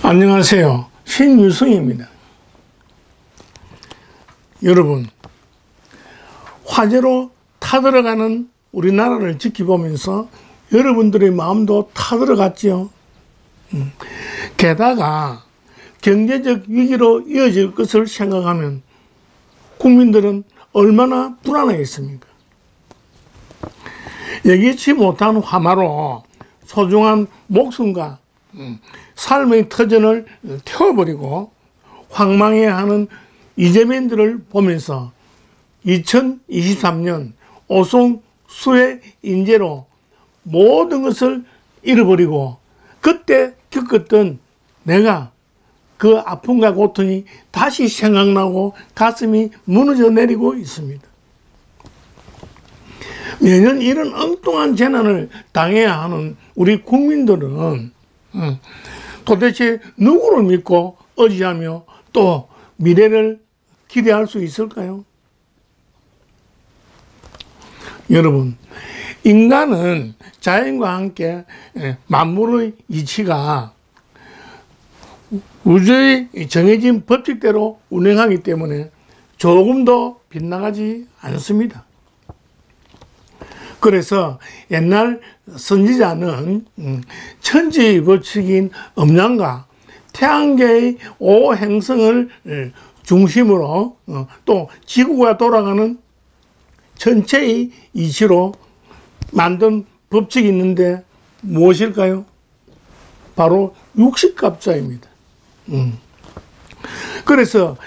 안녕하세요. 신유승입니다. 여러분, 화재로 타들어가는 우리나라를 지켜보면서 여러분들의 마음도 타들어갔지요. 게다가 경제적 위기로 이어질 것을 생각하면 국민들은 얼마나 불안하겠습니까? 예기치 못한 화마로 소중한 목숨과 삶의 터전을 태워버리고 황망해하는 이재민들을 보면서 2023년 오송수의 인재로 모든 것을 잃어버리고 그때 겪었던 내가 그 아픔과 고통이 다시 생각나고 가슴이 무너져 내리고 있습니다. 매년 이런 엉뚱한 재난을 당해야 하는 우리 국민들은 도대체 누구를 믿고 의지하며 또 미래를 기대할 수 있을까요? 여러분, 인간은 자연과 함께 만물의 이치가 우주의 정해진 법칙대로 운행하기 때문에 조금도 빗나가지 않습니다. 그래서 옛날 선지자는 천지의 법칙인 음양과 태양계의 5행성을 중심으로 또 지구가 돌아가는 전체의 이치로 만든 법칙이 있는데 무엇일까요? 바로 육식갑자입니다. 그래서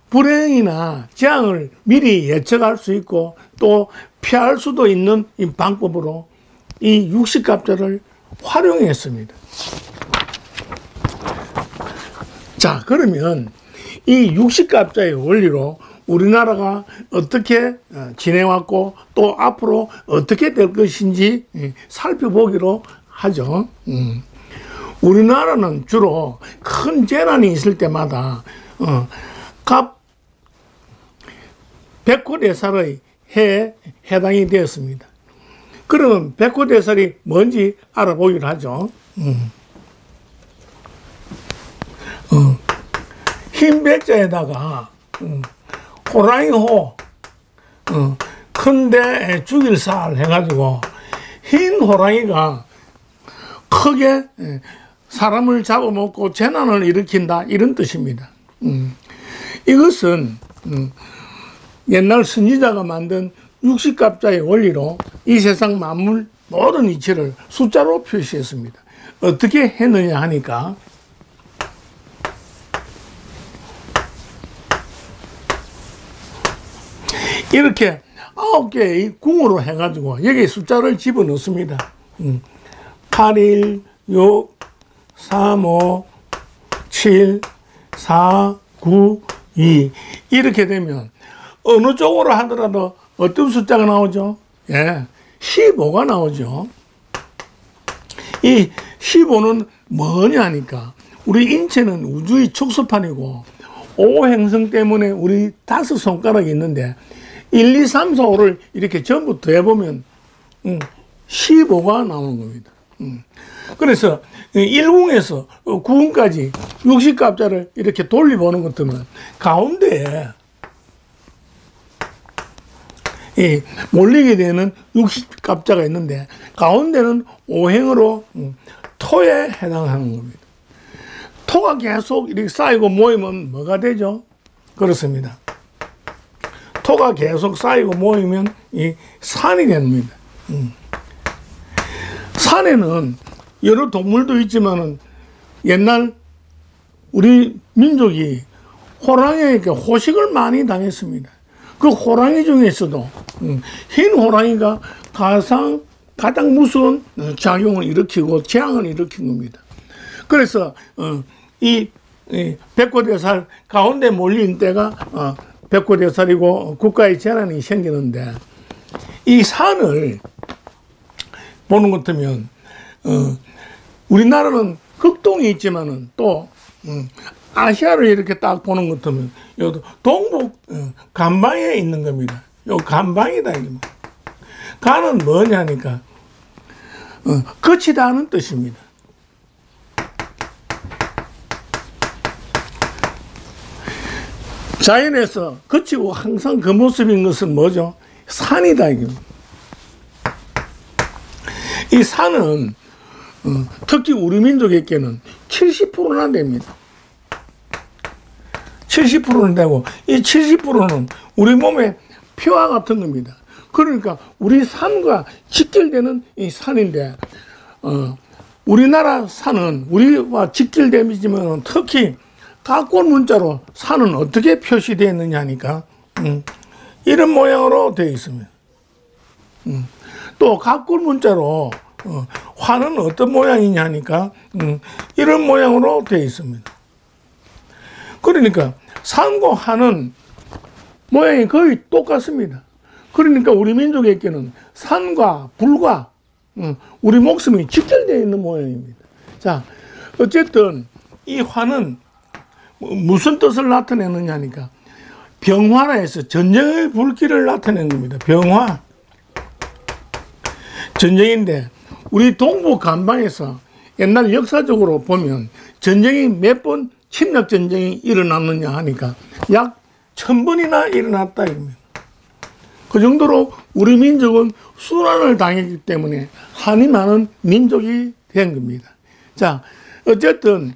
불행이나 재앙을 미리 예측할 수 있고 또 피할 수도 있는 이 방법으로 이 육식갑자를 활용했습니다. 자, 그러면 이 육식갑자의 원리로 우리나라가 어떻게 지내왔고 또 앞으로 어떻게 될 것인지 살펴보기로 하죠. 우리나라는 주로 큰 재난이 있을 때마다 백호대살의 해에 해당이 되었습니다. 그러면 백호대살이 뭔지 알아보기로 하죠. 흰 백자에다가 호랑이호 큰데 죽일 살 해가지고 흰 호랑이가 크게 사람을 잡아먹고 재난을 일으킨다 이런 뜻입니다. 이것은 옛날 선지자가 만든 육식갑자의 원리로 이 세상 만물 모든 이치를 숫자로 표시했습니다. 어떻게 했느냐 하니까 이렇게 9개의 궁으로 해가지고 여기 숫자를 집어넣습니다. 8, 1, 6, 3, 5, 7, 4, 9, 2 이렇게 되면 어느 쪽으로 하더라도 어떤 숫자가 나오죠? 예, 15가 나오죠. 이 15는 뭐냐 하니까 우리 인체는 우주의 축소판이고 5행성 때문에 우리 5손가락이 있는데 1, 2, 3, 4, 5를 이렇게 전부 더해보면 15가 나오는 겁니다. 그래서 1궁에서 9궁까지 육식갑자를 이렇게 돌려보는 것 같으면 가운데에 몰리게 되는 육식갑자가 있는데 가운데는 5행으로 토에 해당하는 겁니다. 토가 계속 이렇게 쌓이고 모이면 뭐가 되죠? 그렇습니다. 토가 계속 쌓이고 모이면 이 산이 됩니다. 산에는 여러 동물도 있지만은 옛날 우리 민족이 호랑이에게 호식을 많이 당했습니다. 그 호랑이 중에서도 흰 호랑이가 가장 무서운 작용을 일으키고 재앙을 일으킨 겁니다. 그래서 이 백호대살 가운데 몰린 때가 백호대살이고 국가의 재난이 생기는데 이 산을 보는 것 같으면 우리나라는 극동이 있지만은 또 아시아를 이렇게 딱 보는 것 같으면 여기 동북 간방에 있는 겁니다. 요 간방이다. 간은 뭐냐니까 끝이다는 뜻입니다. 자연에서 거치고 항상 그 모습인 것은 뭐죠? 산이다. 이 산은 특히 우리 민족에게는 70%나 됩니다. 70%는 되고 이 70%는 우리 몸의 피와 같은 겁니다. 그러니까 우리 산과 직결되는 이 산인데 우리나라 산은 우리와 직결되지만 특히 가꼴 문자로 산은 어떻게 표시되어 있느냐 하니까 이런 모양으로 되어 있습니다. 또 가꼴 문자로 화는 어떤 모양이냐 하니까 이런 모양으로 되어 있습니다. 그러니까 산과 화는 모양이 거의 똑같습니다. 그러니까 우리 민족에게는 산과 불과 우리 목숨이 직결되어 있는 모양입니다. 자, 어쨌든 이 화는 무슨 뜻을 나타내느냐 하니까 병화라해서 전쟁의 불길을 나타낸 겁니다. 병화. 전쟁인데 우리 동부 간방에서 옛날 역사적으로 보면 전쟁이 몇 번 침략 전쟁이 일어났느냐 하니까 약 1000번이나 일어났다 이겁니다. 그 정도로 우리 민족은 순환을 당했기 때문에 한이 많은 민족이 된 겁니다. 자, 어쨌든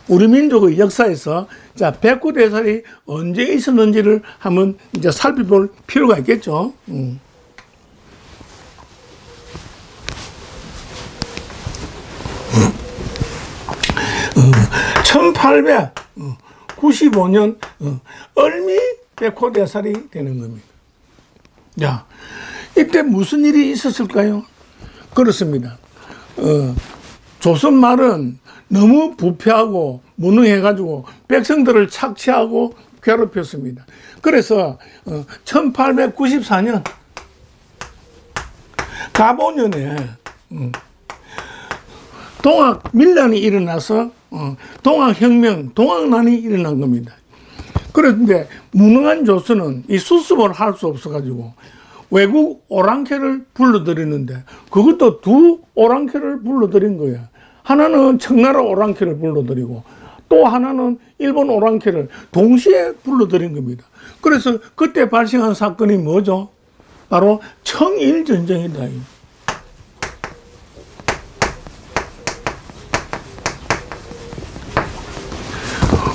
우리 민족의 역사에서 자, 백구대살이 언제 있었는지를 한번 이제 살펴볼 필요가 있겠죠. 1895년 을미 백호대살이 되는 겁니다. 자, 이때 무슨 일이 있었을까요? 그렇습니다. 조선 말은 너무 부패하고 무능해가지고 백성들을 착취하고 괴롭혔습니다. 그래서 1894년 갑오년에 동학밀란이 일어나서 동학혁명, 동학난이 일어난 겁니다. 그런데 무능한 조선은 이 수습을 할 수 없어가지고 외국 오랑캐를 불러들이는데 그것도 두 오랑캐를 불러들인 거야. 하나는 청나라 오랑캐를 불러들이고 또 하나는 일본 오랑캐를 동시에 불러들인 겁니다. 그래서 그때 발생한 사건이 뭐죠? 바로 청일전쟁이다.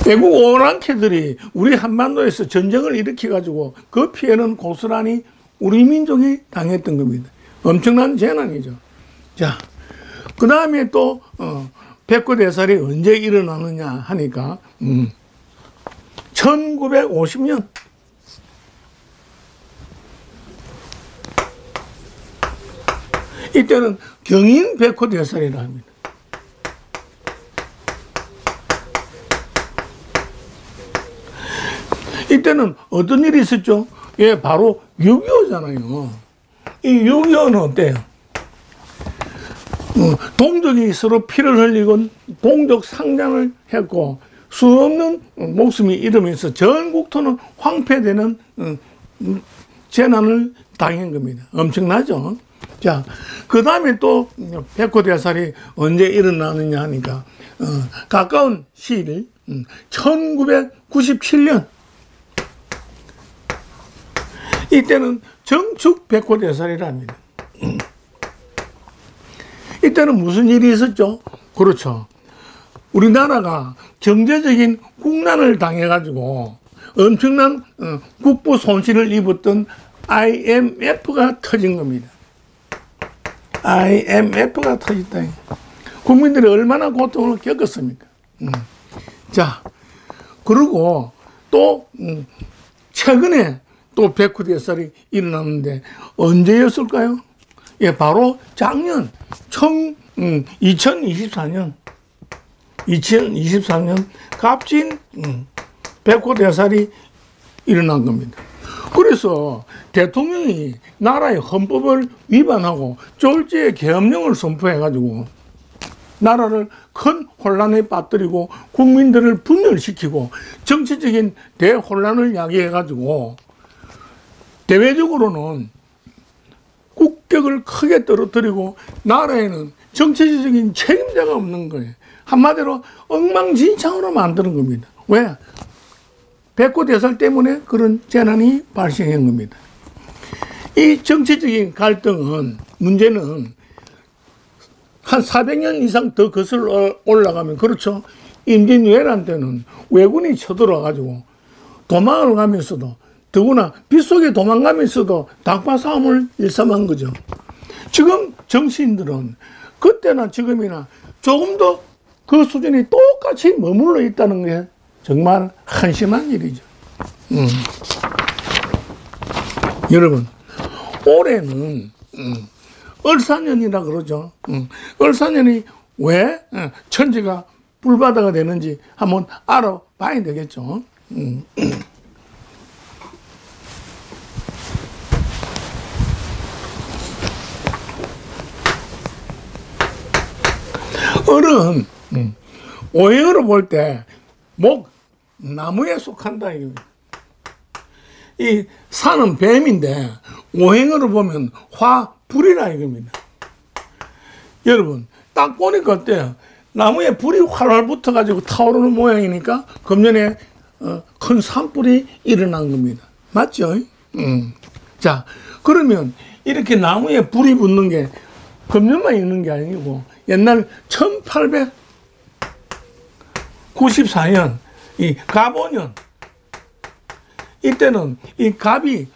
외국 오랑캐들이 우리 한반도에서 전쟁을 일으켜가지고 그 피해는 고스란히 우리 민족이 당했던 겁니다. 엄청난 재난이죠. 자, 그 다음에 또 백구대살이 언제 일어나느냐 하니까 1950년 이때는 경인 백호대살이라 합니다. 이때는 어떤 일이 있었죠? 예, 바로 6.25잖아요. 이 6.25는 어때요? 동족이 서로 피를 흘리고 동족 상잔을 했고 수없는 목숨이 잃으면서 전 국토는 황폐되는 재난을 당한 겁니다. 엄청나죠? 자, 그 다음에 또 백호대살이 언제 일어나느냐 하니까 가까운 시일 1997년 이때는 정축 백호대살이랍니다. 이때는 무슨 일이 있었죠? 그렇죠. 우리나라가 경제적인 국난을 당해가지고 엄청난 국부 손실을 입었던 IMF가 터진 겁니다. IMF가 터졌다. 국민들이 얼마나 고통을 겪었습니까? 자, 그리고 또 최근에 또 백호대살이 일어났는데 언제였을까요? 예, 바로 작년 2024년 갑진 백호대살이 일어난 겁니다. 그래서 대통령이 나라의 헌법을 위반하고 졸지에 계엄령을 선포해가지고 나라를 큰 혼란에 빠뜨리고 국민들을 분열시키고 정치적인 대혼란을 야기해가지고 대외적으로는 국격을 크게 떨어뜨리고 나라에는 정치적인 책임자가 없는 거예요. 한마디로 엉망진창으로 만드는 겁니다. 왜? 백호대살 때문에 그런 재난이 발생한 겁니다. 이 정치적인 갈등은, 문제는 한 400년 이상 더 거슬러 올라가면, 그렇죠. 임진왜란 때는 왜군이 쳐들어가지고 도망을 가면서도, 더구나 빗속에 도망가면서도 당파 싸움을 일삼한 거죠. 지금 정치인들은 그때나 지금이나 조금 더 그 수준이 똑같이 머물러 있다는 게 정말 한심한 일이죠. 여러분, 올해는 을사년이라 그러죠. 을사년이 왜 천지가 불바다가 되는지 한번 알아봐야 되겠죠. 을은 오행으로 볼 때 목, 나무에 속한다 이겁니다. 이 산은 뱀인데 오행으로 보면 화, 불이라 이겁니다. 여러분, 딱 보니까 어때요? 나무에 불이 활활 붙어가지고 타오르는 모양이니까 금년에 큰 산불이 일어난 겁니다. 맞죠? 자, 그러면 이렇게 나무에 불이 붙는 게 금년만 있는 게 아니고 옛날 1894년 이 갑오년, 이때는 이 갑이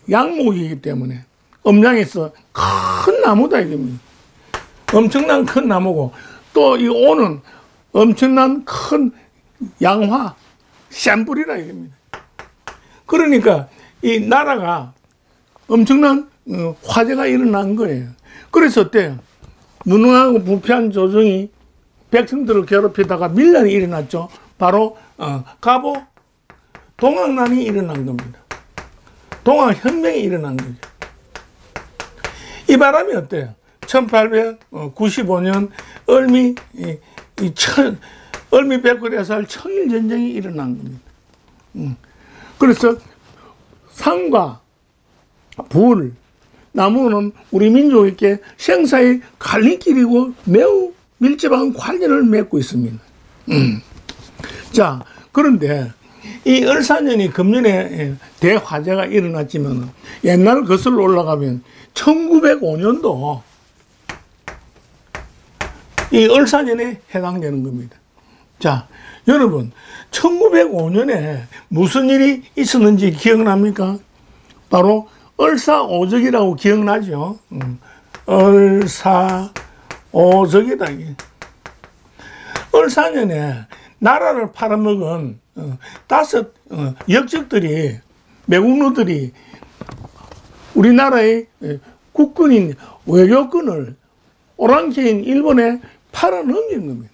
양목이기 때문에 음양에서 큰 나무다 이겁니다. 엄청난 큰 나무고, 또 이 오는 엄청난 큰 양화, 샘불이라 이겁니다. 그러니까 이 나라가 엄청난 화재가 일어난 거예요. 그래서 어때요? 무능하고 부패한 조정이 백성들을 괴롭히다가 밀란이 일어났죠. 바로 갑오 동학난이 일어난 겁니다. 동학혁명이 일어난 거죠. 이 바람이 어때요? 1895년 을미 백호대살 청일전쟁이 일어난 겁니다. 그래서 산과 불, 나무는 우리 민족에게 생사의 갈림길이고 매우 밀접한 관련을 맺고 있습니다. 자, 그런데 이 을사년이 금년에 대화재가 일어났지만 옛날 거슬러 올라가면 1905년도 이 을사년에 해당되는 겁니다. 자, 여러분, 1905년에 무슨 일이 있었는지 기억납니까? 바로 을사오적이라고 기억나죠? 을사오적이다. 을사년에 나라를 팔아먹은 5 역적들이, 매국노들이 우리나라의 국군인 외교권을 오랑캐인 일본에 팔아넘긴 겁니다.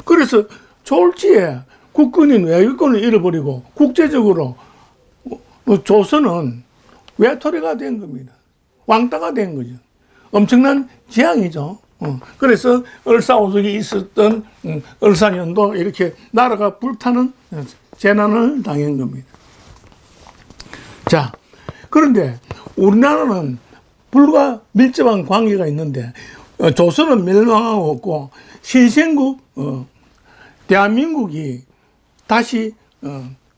그래서 졸지에 국군인 외교권을 잃어버리고 국제적으로 조선은 외톨이가 된 겁니다. 왕따가 된 거죠. 엄청난 재앙이죠. 그래서 을사오적이 있었던 을사년도 이렇게 나라가 불타는 재난을 당한 겁니다. 자, 그런데 우리나라는 불과 밀접한 관계가 있는데 조선은 멸망하고 없고 신생국 대한민국이 다시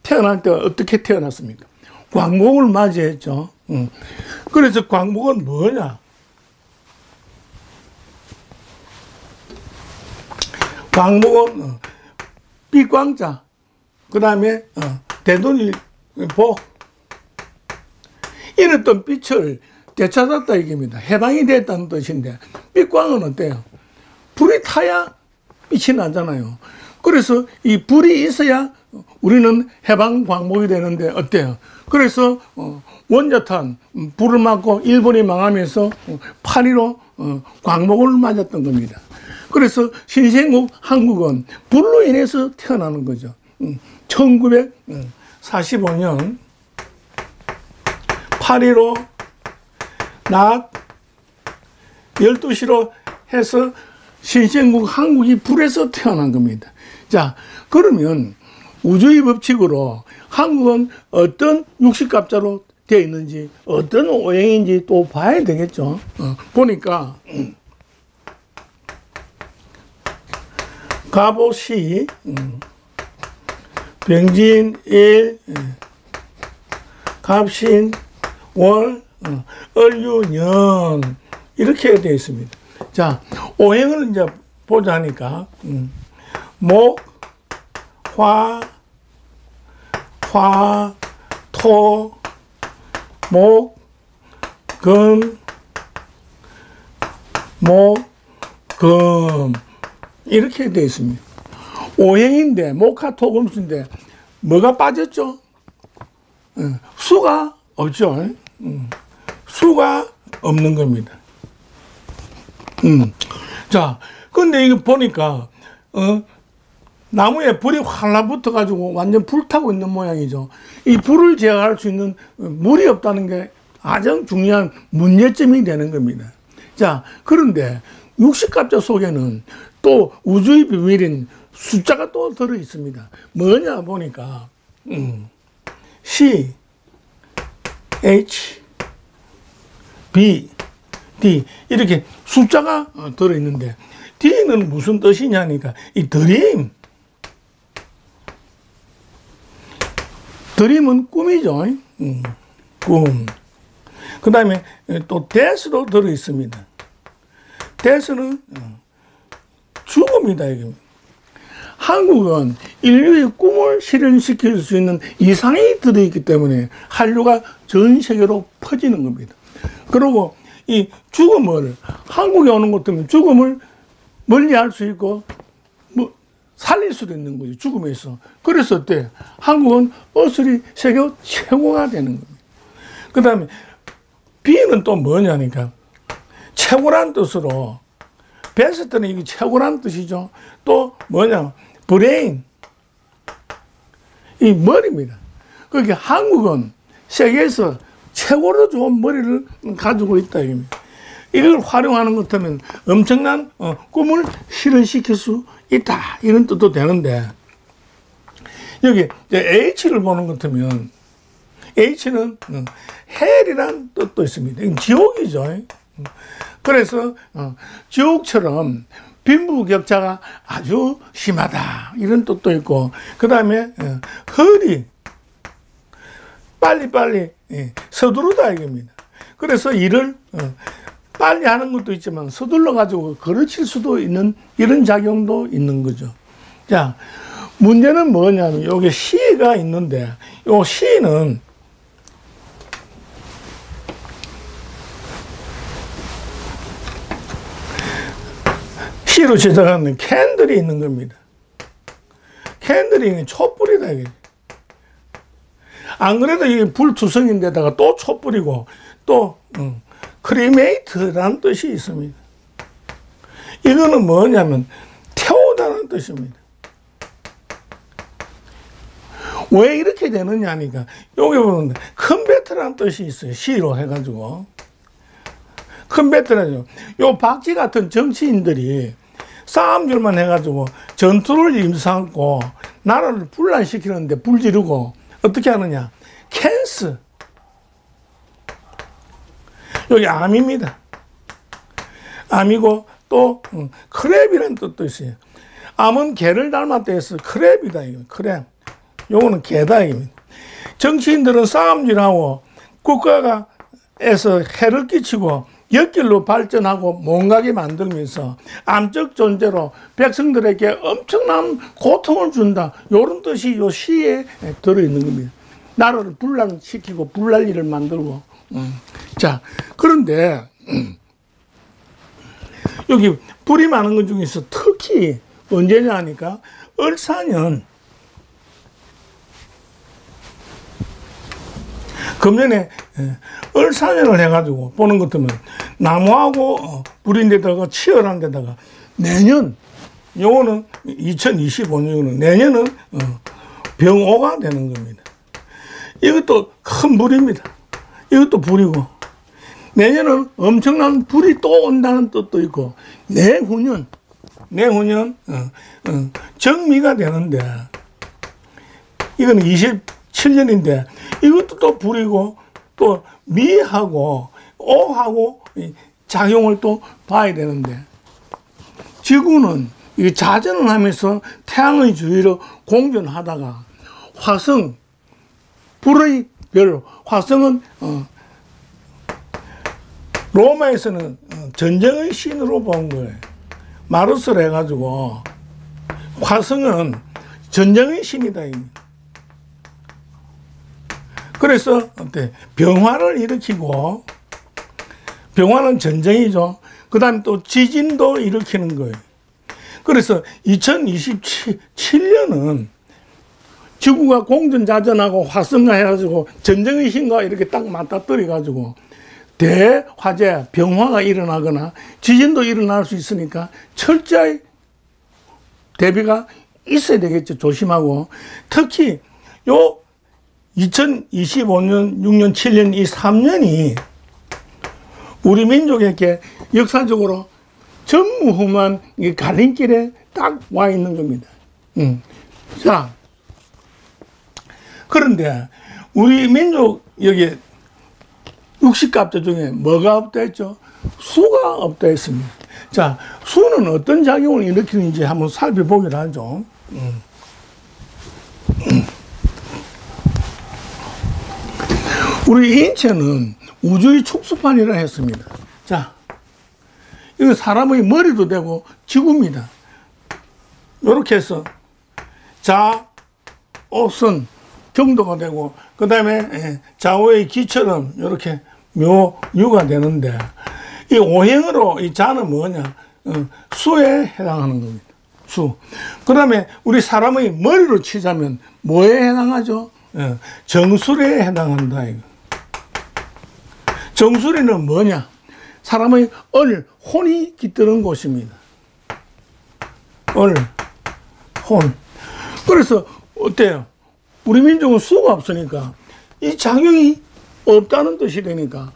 태어날 때 어떻게 태어났습니까? 광복을 맞이했죠. 그래서 광복은 뭐냐? 광복은 빛광자, 그 다음에 대돈일복, 이랬던 빛을 되찾았다 이겁니다. 해방이 됐다는 뜻인데, 빛광은 어때요? 불이 타야 빛이 나잖아요. 그래서 이 불이 있어야 우리는 해방 광복이 되는데 어때요? 그래서 원자탄 불을 맞고 일본이 망하면서 8.15 광복을 맞았던 겁니다. 그래서 신생국 한국은 불로 인해서 태어나는 거죠. 1945년 8.15 낮 12시로 해서 신생국 한국이 불에서 태어난 겁니다. 자, 그러면 우주의 법칙으로 한국은 어떤 육식갑자로 되어 있는지, 어떤 오행인지 또 봐야 되겠죠. 보니까 갑오시 병진, 일, 갑신, 월, 을유, 년 이렇게 되어 있습니다. 자, 오행을 이제 보자 하니까 목, 화, 토, 목, 금, 이렇게 되어 있습니다. 오행인데 목화토금수인데 뭐가 빠졌죠? 수가 없죠. 수가 없는 겁니다. 자, 근데 이거 보니까 나무에 불이 활라 붙어 가지고 완전 불타고 있는 모양이죠. 이 불을 제어할 수 있는 물이 없다는 게 가장 중요한 문제점이 되는 겁니다. 자, 그런데 육식갑자 속에는 또 우주의 비밀인 숫자가 또 들어 있습니다. 뭐냐 보니까 C, H, B, D 이렇게 숫자가 들어 있는데 D는 무슨 뜻이냐니까 이 드림. 드림은 꿈이죠. 꿈. 그 다음에 또 데스도 들어 있습니다. 데스는 죽음이다. 이게. 한국은 인류의 꿈을 실현시킬 수 있는 이상이 들어있기 때문에 한류가 전 세계로 퍼지는 겁니다. 그리고 이 죽음을 한국에 오는 것 때문에 죽음을 멀리할 수 있고 뭐 살릴 수도 있는 거죠. 죽음에서. 그래서 어때? 한국은 어슬이 세계 최고가 되는 겁니다. 그 다음에 B는 또 뭐냐니까 최고란 뜻으로 베스트는 이게 최고란 뜻이죠. 또 뭐냐 브레인 이 머리입니다. 그러니까 한국은 세계에서 최고로 좋은 머리를 가지고 있다 이겁니다. 이걸 활용하는 것 같으면 엄청난 꿈을 실현시킬 수 있다 이런 뜻도 되는데 여기 H를 보는 것 같으면 H는 헬이란 뜻도 있습니다. 이건 지옥이죠. 그래서 지옥처럼 빈부격차가 아주 심하다 이런 뜻도 있고 그 다음에 허리 빨리빨리 서두르다 이겁니다. 그래서 일을 빨리 하는 것도 있지만 서둘러 가지고 거르칠 수도 있는 이런 작용도 있는 거죠. 자, 문제는 뭐냐면 여기 시가 있는데 이 시는 시로 제작하는 캔들이 있는 겁니다. 캔들이 촛불이다 이게. 안 그래도 이게 불투성인데다가 또 촛불이고 또 크리메이트라는 뜻이 있습니다. 이거는 뭐냐면 태우다는 뜻입니다. 왜 이렇게 되느냐 하니까 여기 보면 컨베트라는 뜻이 있어요. 시로 해가지고 컨베트라죠. 요 박쥐 같은 정치인들이 싸움질만 해가지고 전투를 임상고 나라를 분란시키는데 불지르고 어떻게 하느냐 캔스 여기 암입니다. 암이고 또 크랩이라는 뜻도 있어요. 암은 개를 닮았다 해서 크랩이다 이거 크랩 요거는 개다 이겁니다. 정치인들은 싸움질하고 국가가 에서 해를 끼치고 역길로 발전하고 못가게 만들면서 암적 존재로 백성들에게 엄청난 고통을 준다. 이런 뜻이 요 시에 들어있는 겁니다. 나라를 분란시키고 불난리를 만들고. 자, 그런데 여기 불이 많은 것 중에서 특히 언제냐 하니까 을사년 금년에 을사년을 해가지고 보는 것 같으면 나무하고 불인데다가 치열한 데다가 내년 요거는 2025년은 내년은 병오가 되는 겁니다. 이것도 큰 불입니다. 이것도 불이고 내년은 엄청난 불이 또 온다는 뜻도 있고 내후년 정미가 되는데 이건 27년인데 이것도 또 불이고 또 미하고 오하고 작용을 또 봐야 되는데 지구는 자전을 하면서 태양의 주위로 공전하다가 화성, 불의 별, 화성은 로마에서는 전쟁의 신으로 본 거예요. 마르스를 해가지고 화성은 전쟁의 신이다. 그래서 어때? 병화를 일으키고, 병화는 전쟁이죠. 그 다음에 또 지진도 일으키는 거예요. 그래서 2027년은 지구가 공전자전하고 화성과 해가지고 전쟁의 신과 이렇게 딱 맞닥뜨려가지고 대화재, 병화가 일어나거나 지진도 일어날 수 있으니까 철저히 대비가 있어야 되겠죠. 조심하고. 특히 요 2025년, 6년, 7년 이 3년이 우리 민족에게 역사적으로 전무후무한 갈림길에 딱 와 있는 겁니다. 자, 그런데 우리 민족 여기 60갑자 중에 뭐가 없다 했죠? 수가 없다 했습니다. 자, 수는 어떤 작용을 일으키는지 한번 살펴보기로 하죠. 우리 인체는 우주의 축소판이라 했습니다. 자, 이거 사람의 머리도 되고 지구입니다. 이렇게 해서 좌오선 경도가 되고, 그 다음에 좌우의 기처럼 이렇게 묘유가 되는데, 이 오행으로 이 자는 뭐냐? 수에 해당하는 겁니다. 수. 그 다음에 우리 사람의 머리로 치자면 뭐에 해당하죠? 정수리에 해당한다. 이거. 정수리는 뭐냐? 사람의 혼이 깃드는 곳입니다. 혼. 그래서 어때요? 우리 민족은 수가 없으니까 이 작용이 없다는 뜻이 되니까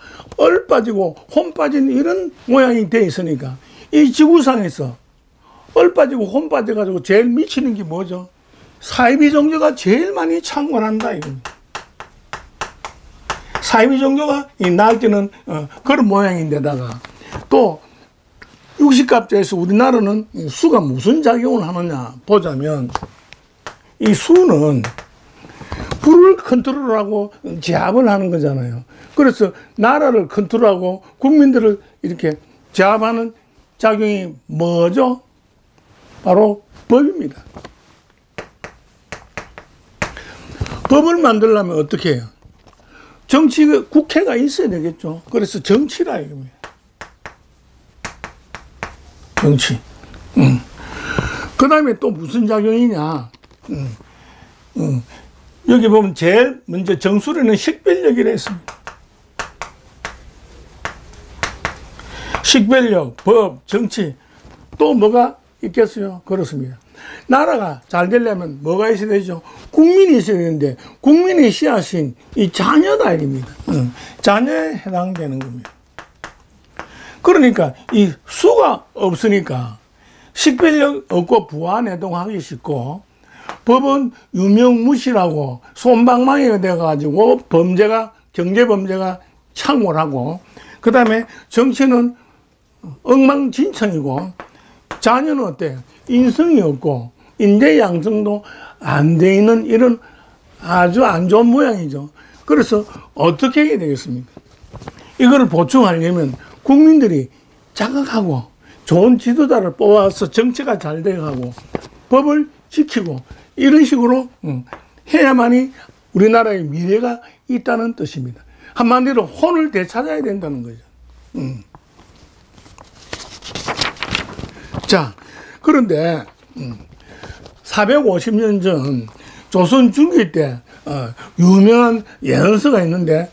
빠지고 혼 빠진 이런 모양이 돼 있으니까 이 지구상에서 빠지고 혼 빠져가지고 제일 미치는 게 뭐죠? 사이비 종교가 제일 많이 창궐한다 이겁니다. 사이비 종교가 이 날뛰는 그런 모양인데다가 또 60갑자에서 우리나라는 수가 무슨 작용을 하느냐 보자면 이 수는 불을 컨트롤하고 제압을 하는 거잖아요. 그래서 나라를 컨트롤하고 국민들을 이렇게 제압하는 작용이 뭐죠? 바로 법입니다. 법을 만들려면 어떻게 해요? 국회가 있어야 되겠죠. 그래서 정치라 이겁니다. 정치. 그 다음에 또 무슨 작용이냐. 여기 보면 제일 먼저 정수리는 식별력이라 했습니다. 식별력, 법, 정치, 또 뭐가 있겠어요? 그렇습니다. 나라가 잘 되려면 뭐가 있어야 되죠? 국민이 있어야 되는데, 국민의 씨앗인 이 자녀다, 이겁니다. 자녀에 해당되는 겁니다. 그러니까 이 수가 없으니까 식별력 없고 부안해동하기 쉽고, 법은 유명무실하고 솜방망이가 돼가지고 경제범죄가 창궐하고, 그 다음에 정치는 엉망진창이고, 자녀는 어때요? 인성이 없고 인재 양성도 안 돼 있는 이런 아주 안 좋은 모양이죠. 그래서 어떻게 해야 되겠습니까? 이거를 보충하려면 국민들이 자각하고 좋은 지도자를 뽑아서 정치가 잘 돼가고 법을 지키고 이런 식으로 해야만이 우리나라의 미래가 있다는 뜻입니다. 한마디로 혼을 되찾아야 된다는 거죠. 자, 그런데 450년 전 조선 중기 때 유명한 예언서가 있는데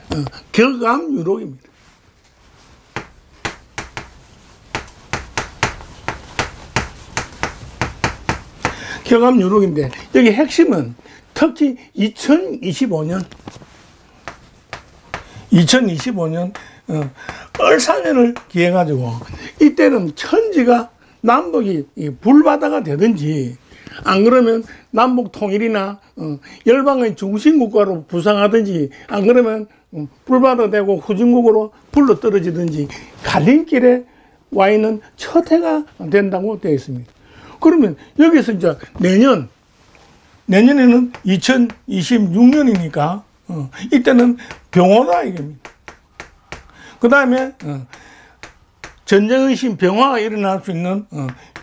격암유록입니다. 격암유록인데 여기 핵심은 특히 2025년 을사년을 기해가지고 이때는 천지가 남북이 불바다가 되든지 안 그러면 남북 통일이나 열방의 중심국가로 부상하든지 안 그러면 불바다 되고 후진국으로 불러 떨어지든지 갈림길에 와 있는 첫 해가 된다고 되어 있습니다. 그러면 여기서 이제 내년 내년에는 2026년이니까 이때는 병화다 이겁니다. 그 다음에 전쟁의 신 병화가 일어날 수 있는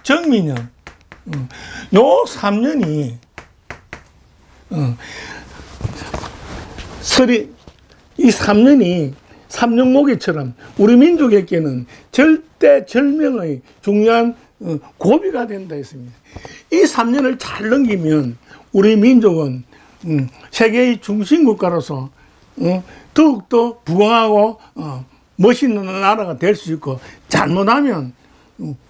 정미년, 요 3년이 이 3년이 삼년목이처럼 우리 민족에게는 절대절명의 중요한 고비가 된다 했습니다. 이 3년을 잘 넘기면 우리 민족은 세계의 중심국가로서 더욱더 부강하고 멋있는 나라가 될 수 있고, 잘못하면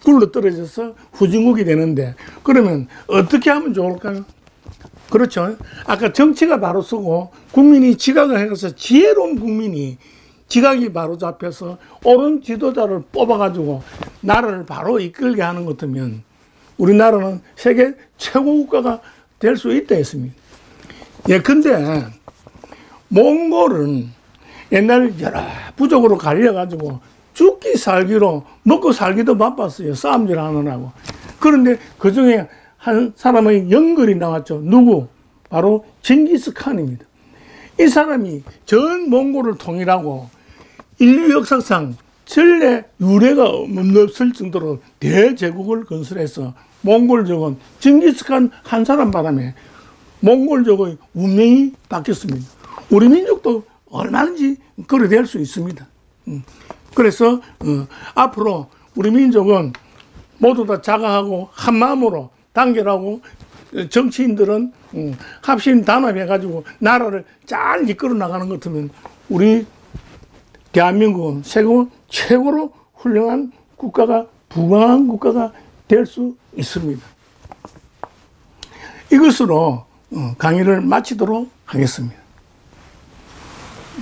굴러 떨어져서 후진국이 되는데, 그러면 어떻게 하면 좋을까요? 그렇죠. 아까 정치가 바로 서고 국민이 지각을 해서 지혜로운 국민이 지각이 바로 잡혀서 옳은 지도자를 뽑아가지고 나라를 바로 이끌게 하는 것 같으면 우리나라는 세계 최고 국가가 될 수 있다 했습니다. 예, 근데 몽골은 옛날 여러 부족으로 갈려가지고 죽기 살기로 먹고 살기도 바빴어요. 싸움질 하느라고. 그런데 그 중에 한 사람의 연결이 나왔죠. 누구? 바로 징기스칸입니다. 이 사람이 전 몽골을 통일하고 인류 역사상 전례 유례가 없을 정도로 대제국을 건설해서 몽골족은 징기스칸 한 사람 바람에 몽골족의 운명이 바뀌었습니다. 우리 민족도 얼마든지 그래 될 수 있습니다. 그래서 앞으로 우리 민족은 모두 다 자강하고 한마음으로 단결하고 정치인들은 합심 단합해가지고 나라를 잘 이끌어 나가는 것 같으면 우리 대한민국은 세계 최고로 훌륭한 국가가, 부강한 국가가 될 수 있습니다. 이것으로 강의를 마치도록 하겠습니다.